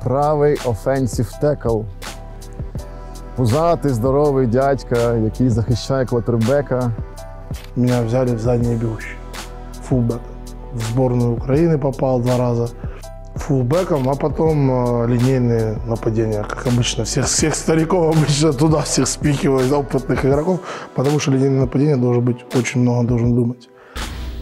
правий офенсив текл. Пузатий, здоровий дядька, який захищає квотербека. Меня взяли в задние бегущие. Фулбэк. В сборную Украины попал 2 раза. Фулбэком, а потом линейные нападения. Как обычно, всех стариков обычно туда всех спихивают, опытных игроков. Потому что линейное нападение должен быть, очень много должен думать.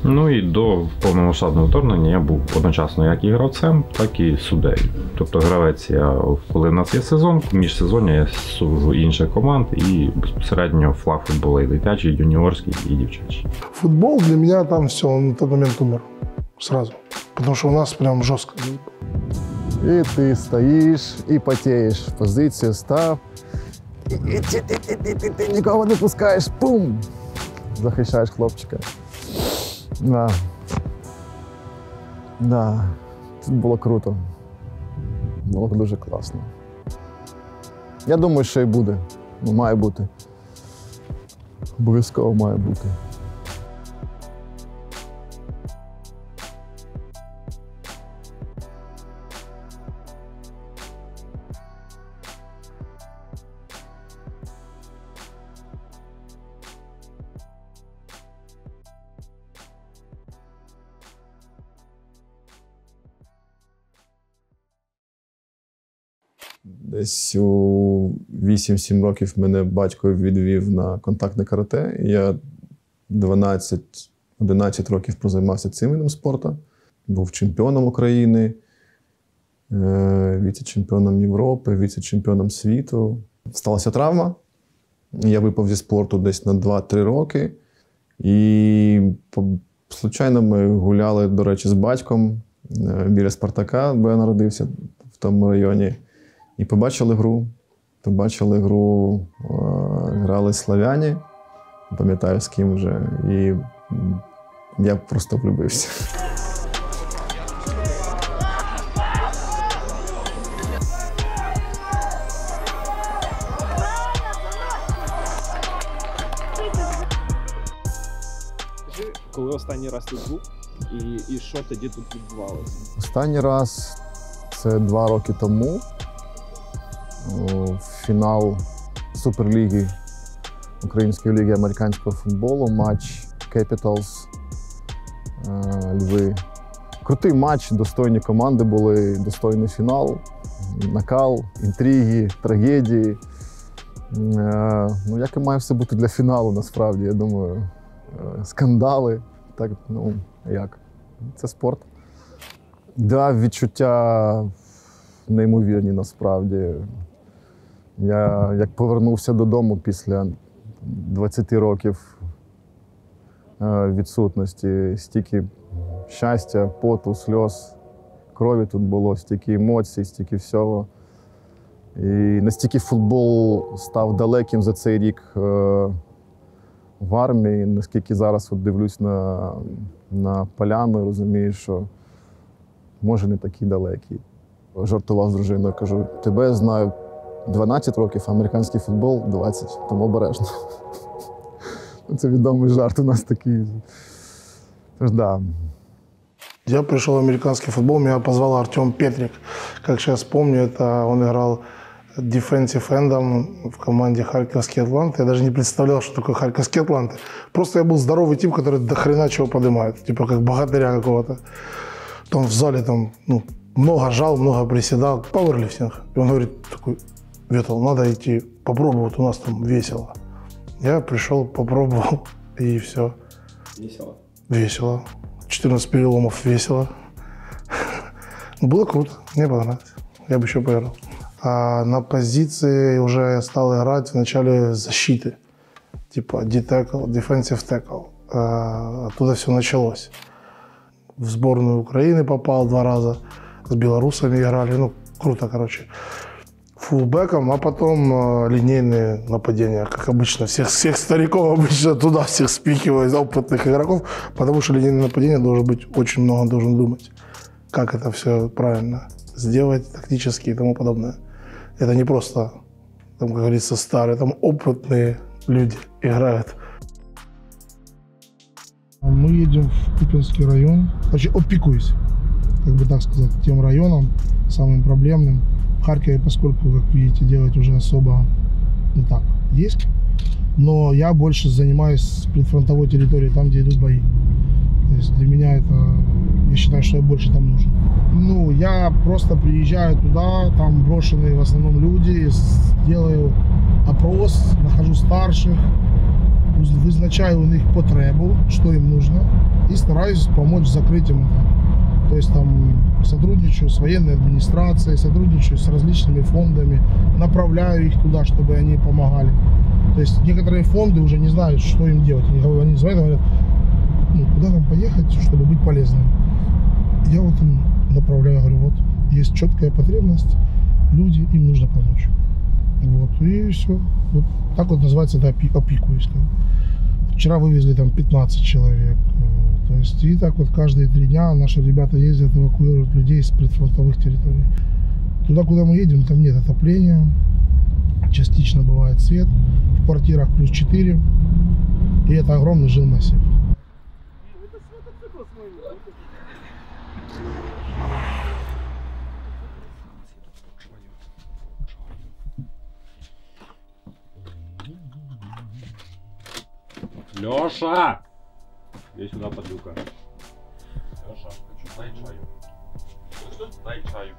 Ну і до повномасштабного вторгнення я був одночасно як і гравцем, так і суддею. Тобто гравець я, коли в нас є сезон, міжсезоння я суджу інших команд і безпосередньо флаг футболу і дитячий, юніорський і дівчачий. Футбол для меня там все, он на тот момент умер. Сразу. Потому что у нас прям жестко. І ти стоїш і потієш. Позицію став. І ти нікого не пускаєш. Пум! Захищаєш хлопчика. Да. Да. Це було круто. Було дуже класно. Я думаю, що і буде. Ну, має бути. Обов'язково має бути. Десь у 8-7 років мене батько відвів на контактне карате. Я 12-11 років прозаймався цим видом спорту. Був чемпіоном України, віце-чемпіоном Європи, віце-чемпіоном світу. Сталася травма. Я випав зі спорту десь на 2-3 роки. І случайно ми гуляли, до речі, з батьком біля Спартака, бо я народився в тому районі. І побачили гру, грали славяні, не пам'ятаю з ким вже, і я просто влюбився. Коли останній раз тут був і що тоді тут відбувалося? Останній раз це 2 роки тому. Фінал Суперліги, Української ліги американського футболу, матч Capitals, Льви. Крутий матч, достойні команди були, достойний фінал, накал, інтриги, трагедії. Ну, як і має все бути для фіналу, насправді, я думаю. Скандали, так, ну, як? Це спорт. Да, відчуття неймовірні, насправді. Я як повернувся додому після 20 років відсутності, стільки щастя, поту, сльоз, крові тут було, стільки емоцій, стільки всього. І настільки футбол став далеким за цей рік в армії, наскільки зараз от дивлюсь на поляну і розумію, що може не такий далекий. Жартував з дружиною, кажу, тебе я знаю 12 років, а американський футбол 20, тому обережно. Це відомий жарт у нас такий. Тож, да. Я пришел в американский футбол, меня позвал Артем Петрик. Как сейчас помню, это он играл дефенсив эндом в команде Харьковские Атланты. Я даже не представлял, что такое Харьковские Атланты. Просто я был здоровый тип, который до хрена чего поднимает. Типа как богатыря какого-то. Там в зале там, ну, много жал, много приседал. Пауэрлифтинг. И он говорит такой, Ветл, надо идти попробовать, у нас там весело. Я пришел, попробовал, и все. Весело? Весело. 14 переломов весело. Было круто, мне понравилось. Я бы еще поиграл. А на позиции уже я стал играть в начале защиты. Типа D-tackle, defensive tackle. Оттуда все началось. В сборную Украины попал 2 раза. С белорусами играли. Ну, круто, короче. Фулбэком, а потом линейные нападения. Как обычно, всех стариков обычно туда всех спихивают, опытных игроков. Потому что линейное нападение должен быть, очень много должен думать. Как это все правильно сделать, тактически и тому подобное. Это не просто, там, как говорится, старые, там опытные люди играют. Мы едем в Купинский район, опекуюсь, как бы так сказать, тем районом, самым проблемным. В Харькове, поскольку, как видите, делать уже особо не так есть. Но я больше занимаюсь предфронтовой территорией, там, где идут бои. То есть для меня это, я считаю, что я больше там нужен. Ну, я просто приезжаю туда, там брошенные в основном люди, делаю опрос, нахожу старших, вызначаю у них потребу, что им нужно, и стараюсь помочь закрыть им это. То есть там сотрудничаю с военной администрацией, сотрудничаю с различными фондами, направляю их туда, чтобы они помогали. То есть некоторые фонды уже не знают, что им делать. Они звонят и говорят, ну, куда нам поехать, чтобы быть полезным. Я вот им направляю, говорю, вот есть четкая потребность, люди, им нужно помочь. Вот, и все. Вот так вот называется это опекуюсь. Вчера вывезли там 15 человек. То есть и так вот каждые 3 дня наши ребята ездят, эвакуируют людей с предфронтовых территорий. Туда, куда мы едем, там нет отопления. Частично бывает свет. В квартирах +4. И это огромный жилмассив. Леша! Иди сюда, подлюка. Леша, дай чаю. Что? Дай чаю.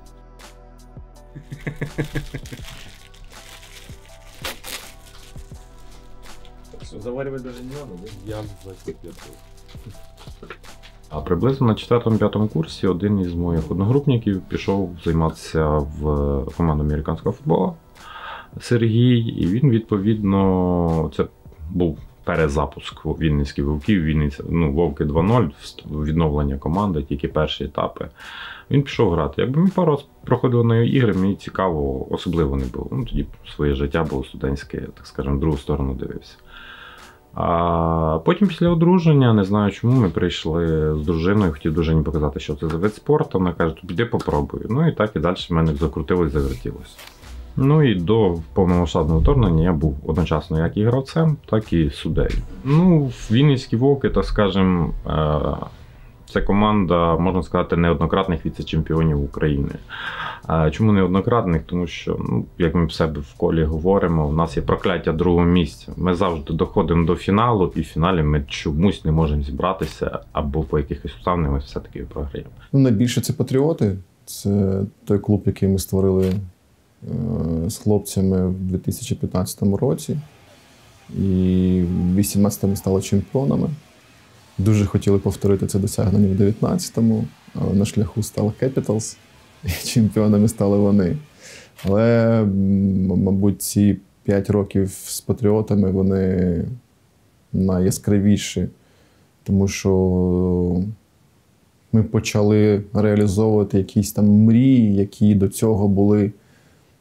Все, заваривать даже не надо, да? Я А приблизно на 4-5 курсі один із моїх одногрупників пішов займатися в команду американського футболу Сергій, і він відповідно, це був перезапуск Вінницьких Вовків, Вовки 2.0, відновлення команди, тільки перші етапи. Він пішов грати. Якби ми пару раз проходили на його ігри, мені цікаво, особливо не було. Тоді своє життя було студентське, так скажемо, в другу сторону дивився. А потім після одруження, не знаю чому, ми прийшли з дружиною, хотів дружині показати, що це за вид спорту. Вона каже, піди попробуй. Ну і так і далі в мене закрутилось, завертілося. Ну і до повномасштабного вторгнення я був одночасно як і гравцем, так і суддею. Ну, Вінницькі Вовки, так скажемо, це команда, можна сказати, неоднократних віце-чемпіонів України. Чому неоднократних? Тому що, як ми в себе в колі говоримо, у нас є прокляття другого місця. Ми завжди доходимо до фіналу, і в фіналі ми чомусь не можемо зібратися, або по якихось обставинах ми все-таки програємо. Найбільше це «Патріоти». Це той клуб, який ми створили з хлопцями в 2015 році. І в 2018 стали чемпіонами. Дуже хотіли повторити це досягнення в 2019-му, але на шляху стали Capitals, і чемпіонами стали вони. Але, мабуть, ці 5 років з «Патріотами» вони найяскравіші, тому що ми почали реалізовувати якісь там мрії, які до цього були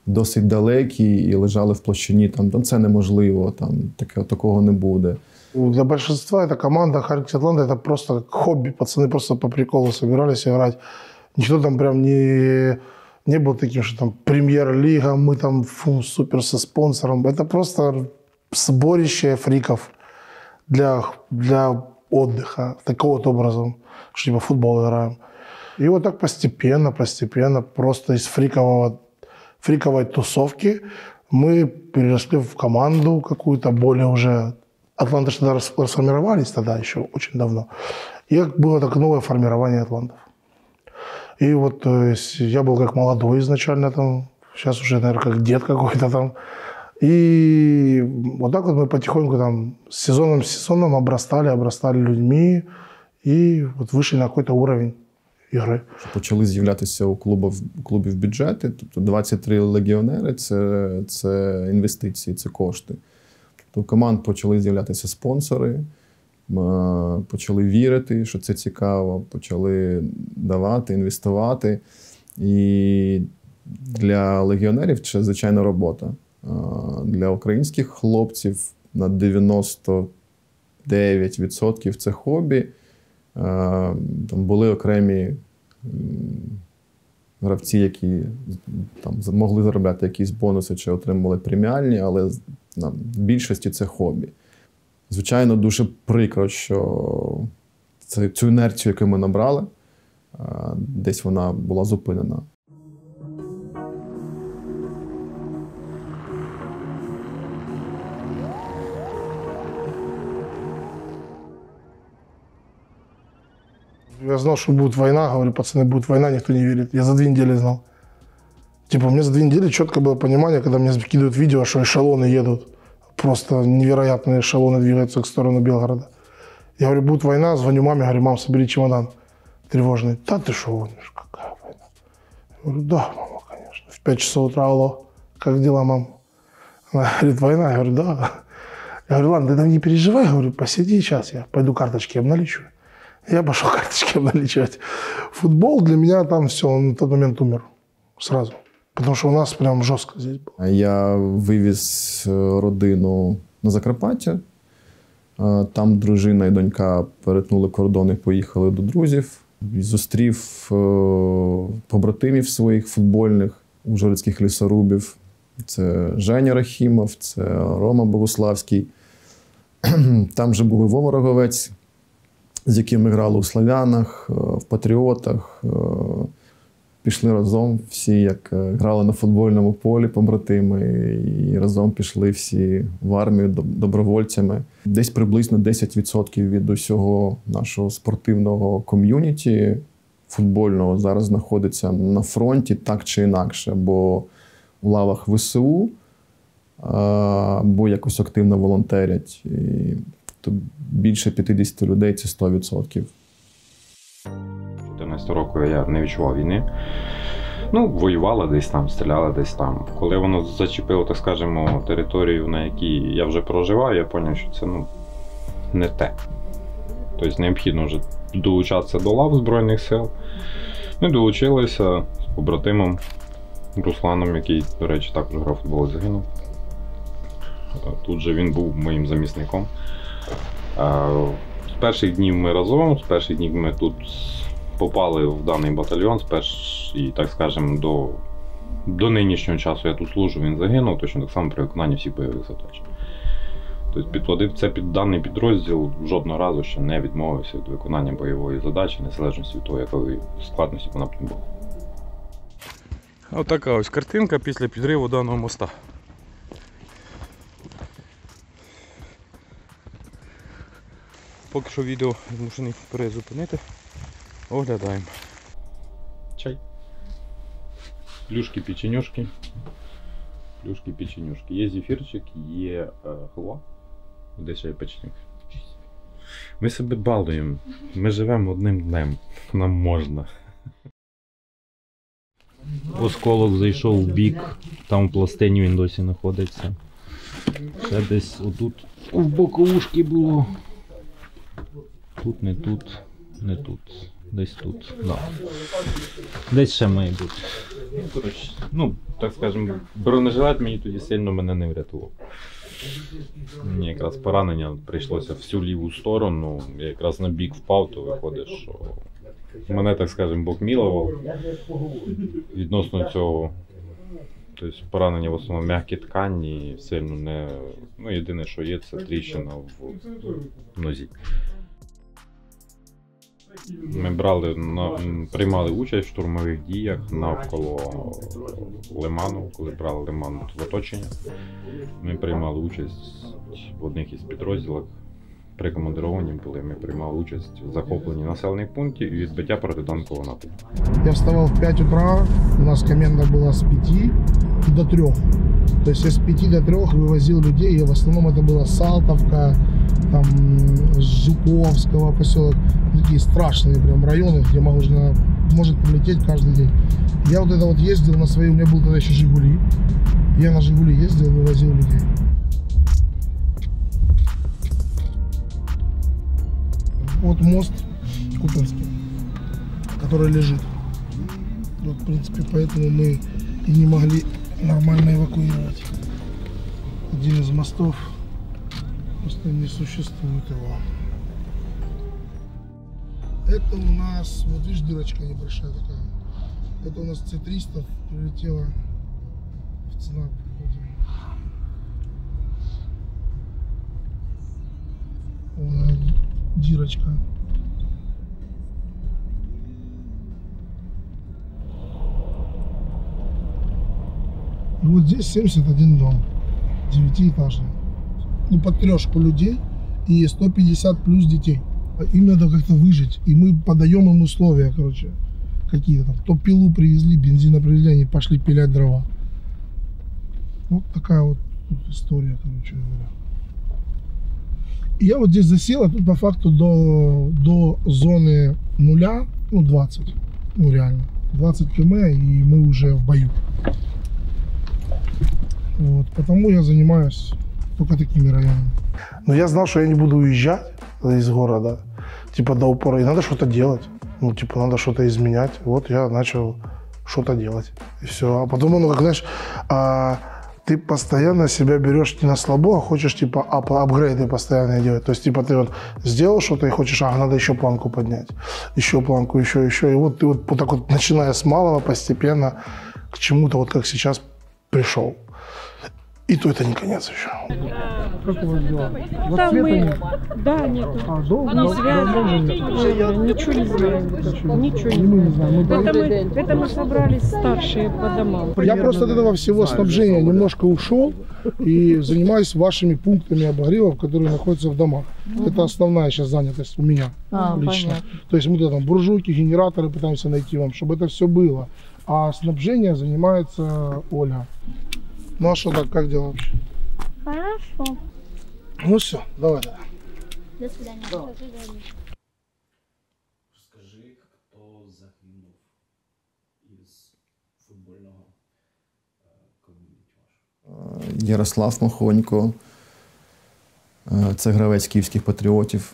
досить далекі і лежали в площині, там це неможливо, такого не буде. Для большинства эта команда Харьков Атланта это просто как хобби. Пацаны просто по приколу собирались играть. Ничего там прям не было таким, что там премьер-лига, мы там супер со спонсором. Это просто сборище фриков для отдыха. Такого вот образом, что типа футбол играем. И вот так постепенно, просто из фриковой тусовки мы переросли в команду какую-то более уже... Атланты же тогда расформировались тогда еще очень давно. И было такое новое формирование атлантов. И вот то есть, я был как молодой изначально там, сейчас уже, наверное, как дед какой-то там. И вот так вот мы потихоньку там сезоном обрастали людьми и вот вышли на какой-то уровень ігри. Почали з'являтися у клубів бюджети, тобто 23 легіонери – це інвестиції, це кошти. Тобто команд почали з'являтися спонсори, почали вірити, що це цікаво, почали давати, інвестувати. І для легіонерів це, звичайно, робота. Для українських хлопців на 99% це хобі. Там були окремі гравці, які там могли заробляти якісь бонуси чи отримували преміальні, але в більшості це хобі. Звичайно, дуже прикро, що цю інерцію, яку ми набрали, десь вона була зупинена. Я знал, что будет война. Говорю, пацаны, будет война, никто не верит. Я за 2 недели знал. Типа, у меня за 2 недели четко было понимание, когда мне закидывают видео, что эшелоны едут. Просто невероятные эшелоны двигаются к сторону Белгорода. Я говорю, будет война, звоню маме, говорю, мам, собери чемодан. Тревожный. Да ты что гонишь, какая война? Я говорю, да, мама, конечно. В 5 часов утра, алло, как дела, мам? Она говорит, война. Я говорю, да. Я говорю, ладно, ты там не переживай, говорю, посиди сейчас, я пойду карточки обналичу. Я пошел карточки обналичивать. Футбол для меня там все, он на тот момент умер сразу. Потому що у нас прям жорстко здесь було. Я вивіз родину на Закарпаття. Там дружина і донька перетнули кордон і поїхали до друзів. Зустрів побратимів своїх футбольних, ужгородських лісорубів. Це Женя Рахімов, це Рома Богуславський. Там же був і Вова Роговець, з яким ми грали у Слов'янах, в Патріотах. Пішли разом всі, як грали на футбольному полі побратими, і разом пішли всі в армію добровольцями. Десь приблизно 10% від усього нашого спортивного ком'юніті футбольного зараз знаходиться на фронті так чи інакше, або у лавах ВСУ, або якось активно волонтерять. І то більше 50 людей – це 100%. 14 років я не відчував війни. Ну, воювала десь там, стріляла десь там. Коли воно зачепило, так скажемо, територію, на якій я вже проживаю, я зрозумів, що це не те. Тобто необхідно вже долучатися до лав Збройних сил. Ми долучилися з побратимом Русланом, який, до речі, також грав в футбол і загинув. Тут же він був моїм замісником. З перших днів ми разом, з перших днів ми тут попали в даний батальйон, і, так скажемо, до нинішнього часу я тут служу, він загинув, точно так само при виконанні всіх бойових задач. Тобто підводив це під даний підрозділ, жодного разу ще не відмовився від виконання бойової задачі, незалежно від того, якої складності вона б не була. Ось така ось картинка після підриву даного моста. Поки що відео змушений перезупинити. Оглядаємо. Чай. Плюшки-печенюшки. Плюшки-печенюшки. Є зефірчик, є халва. Де ще є печенюк. Ми себе балуємо. Ми живемо одним днем. Нам можна. Осколок зайшов в бік, там в пластині він досі знаходиться. Ще десь отут в боковушки було. Тут, не тут, не тут. Десь тут. Да. Десь ще має бути. Коротше, так скажемо, бронежилет мені тоді сильно мене не врятував. Мені якраз поранення прийшлося всю ліву сторону, я якраз на бік впав, то виходить, що мене, так скажемо, Бог милував відносно цього. Тобто поранення в основному м'які ткані, сильно не... єдине, що є, це тріщина в нозі. Ми приймали участь в штурмових діях навколо Лиману, коли брали Лиман в оточення. Ми приймали участь в одних із підрозділах, прикомандировані були, ми приймали участь в захопленні населених пунктів і відбиття протитанкового напрямку. Я вставал в 5 утра, у нас команда была с 5 до 3. То есть я с 5 до 3 вывозил людей, и в основном это была Салтовка, там, Жуковского поселок, такие страшные прям районы, где может прилететь каждый день. Я вот это вот ездил на своей, у меня был тогда еще Жигули, я на Жигули ездил, вывозил людей. Вот мост Купинский, который лежит. Вот, в принципе, поэтому мы и не могли нормально эвакуировать. Один из мостов, просто не существует его. Это у нас, вот видишь, дырочка небольшая такая. Это у нас С-300 прилетела в ЦНАП. Вот дырочка. И вот здесь 71 дом, 9-этажный. Ну, под 3 людей и 150 плюс детей. Им надо как-то выжить. И мы подаем им условия, короче, какие-то там. То пилу привезли, бензина привезли, они пошли пилять дрова. Вот такая вот история, короче говоря. И я вот здесь засел, а тут по факту до зоны 0, 20, реально. 20 км, и мы уже в бою. Вот, потому я занимаюсь только такими районами. Но я знал, что я не буду уезжать из города, типа до упора, и надо что-то делать. Надо что-то изменять. Вот я начал что-то делать. И все. А потом, как знаешь, ты постоянно себя берешь не на слабо, а хочешь, апгрейды постоянно делать. То есть, ты вот сделал что-то и хочешь, надо еще планку поднять. Еще планку, еще. И вот ты вот так вот, начиная с малого, постепенно к чему-то, вот как сейчас, пришел. И то это не конец еще. Как у вас дела? Вот там света мы... нет? Да, нет. Долго? Не связано. Ничего не знаем. Ничего не знаем. Это мы собрались старшие по домам. Я просто от этого всего снабжения немножко ушел и занимаюсь вашими пунктами обогревов, которые находятся в домах. Это основная сейчас занятость у меня лично. Понятно. То есть мы там буржуйки, генераторы пытаемся найти вам, чтобы это все было. А снабжение занимается Оля. Ну а что так, как дела вообще? Хорошо. Ну все, давай. До свидания. До свидания. Скажи, хто загинув із футбольного ком'юніті? Ярослав Махонько, це гравець київських патріотів.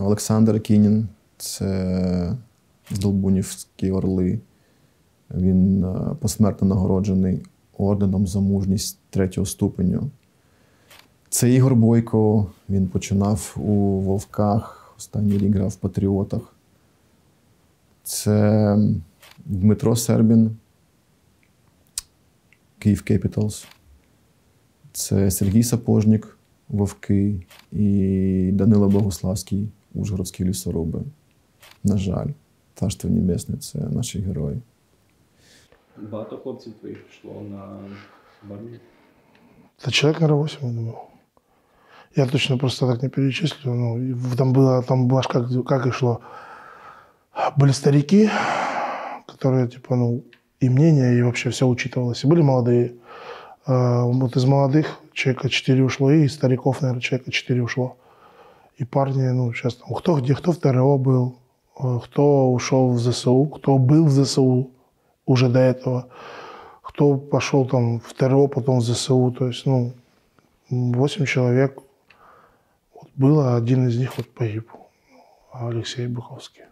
Олександр Кінін, це з Долбунівські Орли. Він посмертно нагороджений орденом за мужність 3-го ступеню. Це Ігор Бойко, він починав у Вовках, останній рік грав в Патріотах. Це Дмитро Сербін, Київ Кепіталс. Це Сергій Сапожнік, Вовки, і Данило Богуславський, Ужгородські лісоруби. На жаль, Царство Небесне – це наші герої. Багато хлопців твоїх пішло в армію? Это человек, наверное, 8, я думаю. Я точно просто так не перечислю. Там было как и шло. Были старики, которые, и мнение, и вообще все учитывалось. И были молодые. Вот из молодых человека 4 ушло, и из стариков, наверное, человека 4 ушло. И парни, сейчас там, кто в ТРО был, кто ушел в ЗСУ, кто был в ЗСУ уже до этого, кто пошел там в ТРО, потом в ЗСУ. То есть, 8 человек было, один из них погиб, Алексей Быковский.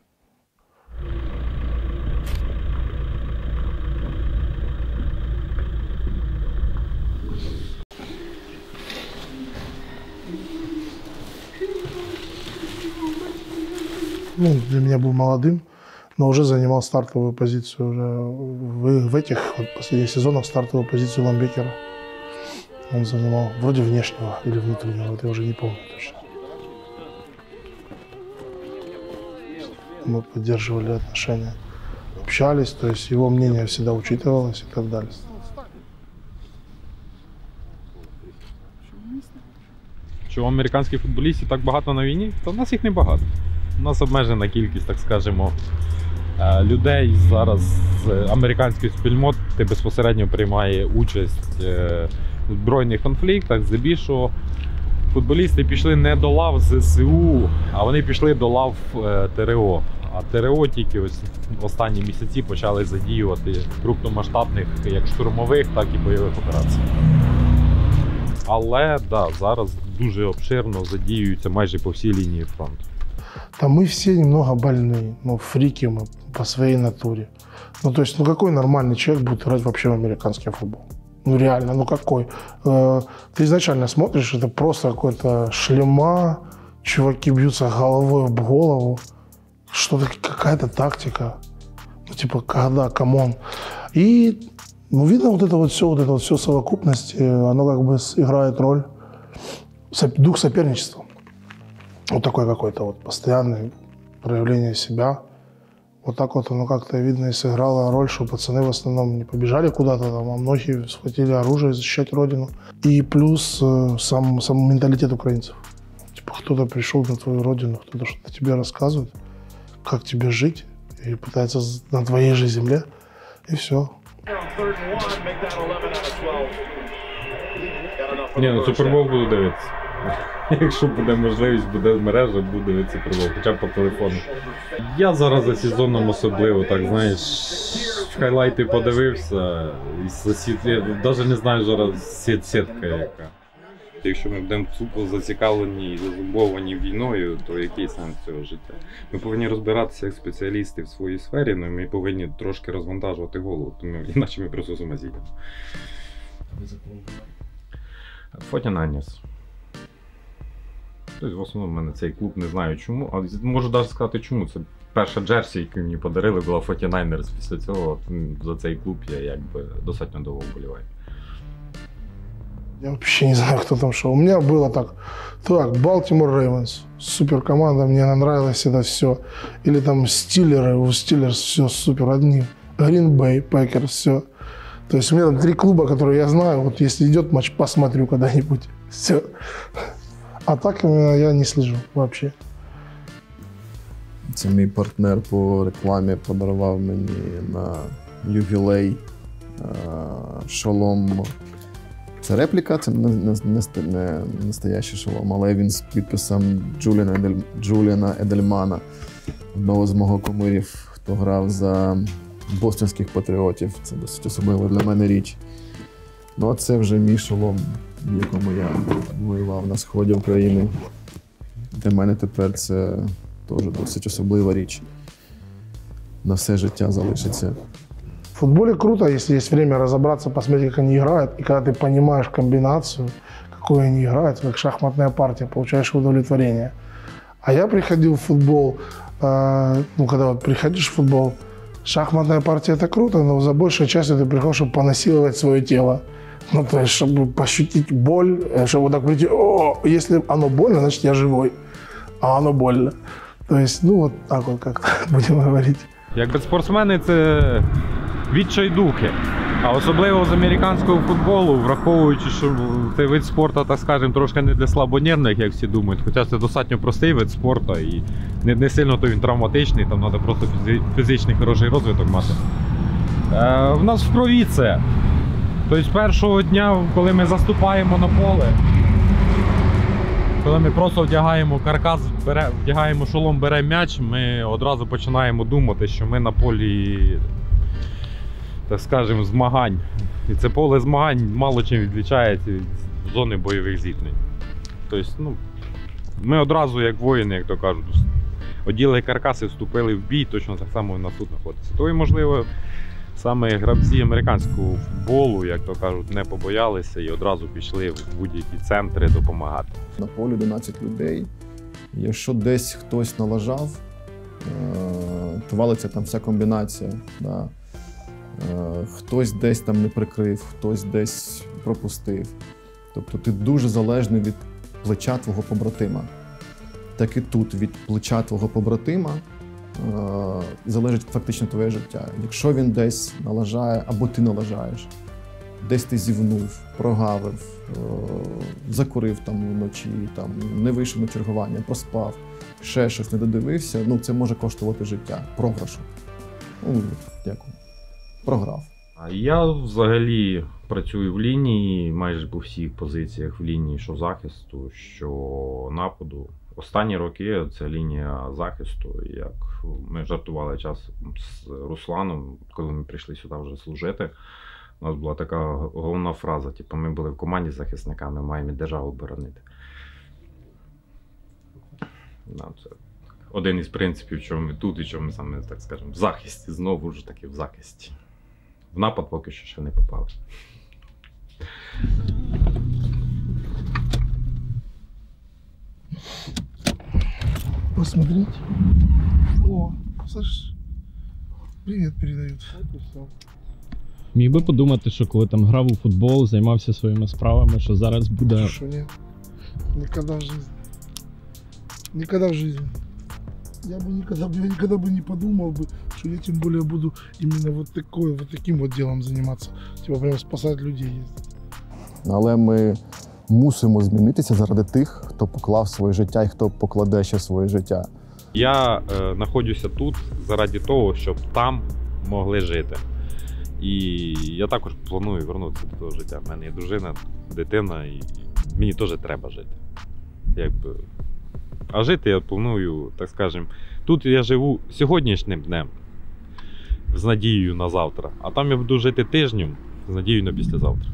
Для меня был молодым, но уже занимал стартовую позицию. Уже в этих последних сезонах стартовую позицию ламбекера. Он занимал вроде внешнего или внутреннего, это я уже не помню точно. Мы поддерживали отношения, общались, то есть его мнение всегда учитывалось и так далее. Що американських футболістів так багато на війні, то в нас їх не багато. У нас обмежена кількість, так скажемо, людей зараз з американської спільноти безпосередньо приймає участь у збройних конфліктах. Здебільшого футболісти пішли не до лав ЗСУ, а вони пішли до лав ТРО. А ТРО тільки ось останні місяці почали задіювати крупномасштабних як штурмових, так і бойових операцій. Але зараз дуже обширно задіюються майже по всій лінії фронту. Там мы все немного больные, фрики мы по своей натуре. То есть, какой нормальный человек будет играть вообще в американский футбол? Реально, какой? Ты изначально смотришь, это просто какой-то шлема, чуваки бьются головой об голову, что-то, какая-то тактика. Когда, камон. И, видно, вот это все совокупность, оно играет роль, дух соперничества. Вот такой какой-то постоянное проявление себя. Вот так оно как-то, видно, и сыграло роль, что пацаны в основном не побежали куда-то там, а многие схватили оружие защищать родину. И плюс сам менталитет украинцев. кто-то пришел на твою родину, кто-то что-то тебе рассказывает, как тебе жить, и пытается на твоей же земле, и все. Ні, ну Супербол буду дивитися. Якщо буде можливість, буде мережа, буду дивитися Супербол, хоча б по телефону. Я зараз за сезоном особливо, так знаєш, хайлайти подивився, навіть не знаю зараз сітка яка. Якщо ми будемо тупо зацікавлені і зазумбовані війною, то який сенс цього життя? Ми повинні розбиратися як спеціалісти в своїй сфері, але ми повинні трошки розвантажувати голову, тому іначе ми просто з ума зійдемо. 49ers. Тобто, в основному в мене цей клуб, не знаю чому, але можу навіть сказати чому. Це перша джерсі, яку мені подарили, була 49ers. Після цього за цей клуб я якби достатньо довго вболіваю. Я вообще не знаю, кто там шел. У меня было так, Baltimore Ravens, супер команда, мне нравилось это все. Или там Стиллеры, у Стиллерс все супер, одни. Green Bay, Packers, все. То есть у меня там 3 клуба, которые я знаю, вот если идет матч, посмотрю когда-нибудь. Все. А так я не слежу вообще. Це мій партнер по рекламі подарував мені на ювілей шолом. Це репліка, це не настоящий шолом, але він з підписом Джуліана Едельмана, одного з мого кумирів, хто грав за бостонських патріотів. Це досить особлива для мене річ. Ну а це вже мій шолом, в якому я воював на сході України. Для мене тепер це теж досить особлива річ. На все життя залишиться. В футболе круто, если есть время разобраться, посмотреть, как они играют. И когда ты понимаешь комбинацию, какую они играют, как шахматная партия, получаешь удовлетворение. А я приходил в футбол, когда вот приходишь в футбол, шахматная партия – это круто, но за большей частью ты приходишь, чтобы понасиловать свое тело. Ну, то есть, чтобы пощутить боль, чтобы вот так прийти, если оно больно, значит, я живой, а оно больно. То есть, ну, вот так вот как-то будем говорить. Якби спортсмени – це відчайдухи, а особливо з американського футболу, враховуючи, що цей вид спорту, так скажемо, трошки не для слабонервних, як всі думають, хоча це достатньо простий вид спорту і не сильно то він травматичний, там треба просто фізичний хороший розвиток мати. В нас в крові це. Тобто першого дня, коли ми заступаємо на поле, коли ми просто вдягаємо каркас, вдягаємо шолом, беремо м'яч, ми одразу починаємо думати, що ми на полі, так скажемо, змагань. І це поле змагань мало чим відрізняється від зони бойових зіткнень. Тобто, ми одразу, як воїни, як то кажуть, оділи каркаси, вступили в бій, точно так само і нас тут знаходиться. То і, можливо, саме гравці американського футболу, як то кажуть, не побоялися і одразу пішли в будь-які центри допомагати. На полі 11 людей. Якщо десь хтось налажав, то валиться там вся комбінація. Да. Хтось десь там не прикрив, хтось десь пропустив. Тобто ти дуже залежний від плеча твого побратима. Так і тут від плеча твого побратима залежить фактично твоє життя. Якщо він десь налажає, або ти налажаєш, десь ти зівнув, прогавив, закурив там вночі, там, не вийшов на чергування, проспав, ще щось не додивився, ну це може коштувати життя, програшу. Ну, дякую. Програв. Я взагалі працюю в лінії, майже по всіх позиціях в лінії, що захисту, що нападу. Останні роки це лінія захисту, як ми жартували час з Русланом, коли ми прийшли сюди вже служити. У нас була така головна фраза, типу, ми були в команді з захисниками, маємо державу боронити. Це один із принципів, чого ми тут і чого ми саме, так скажемо, в захисті, знову ж таки в захисті. В напад поки що ще не попали. Посмотреть. О, слышишь? Привет передают. Міг би подумати, що коли там грав у футбол, займався своїми справами, що зараз буде... Что нет? Никогда в жизни. Никогда в жизни. Я никогда бы не подумал бы, что я тем более буду именно вот таким вот делом заниматься. Типа прям спасать людей. Але ми мусимо змінитися заради тих, хто поклав своє життя і хто покладе ще своє життя. Я знаходжуся тут заради того, щоб там могли жити. І я також планую повернутися до того життя. У мене є дружина, дитина, і мені теж треба жити. А жити я планую, так скажемо, тут я живу сьогоднішнім днем з надією на завтра, а там я буду жити тижнем з надією на післязавтра.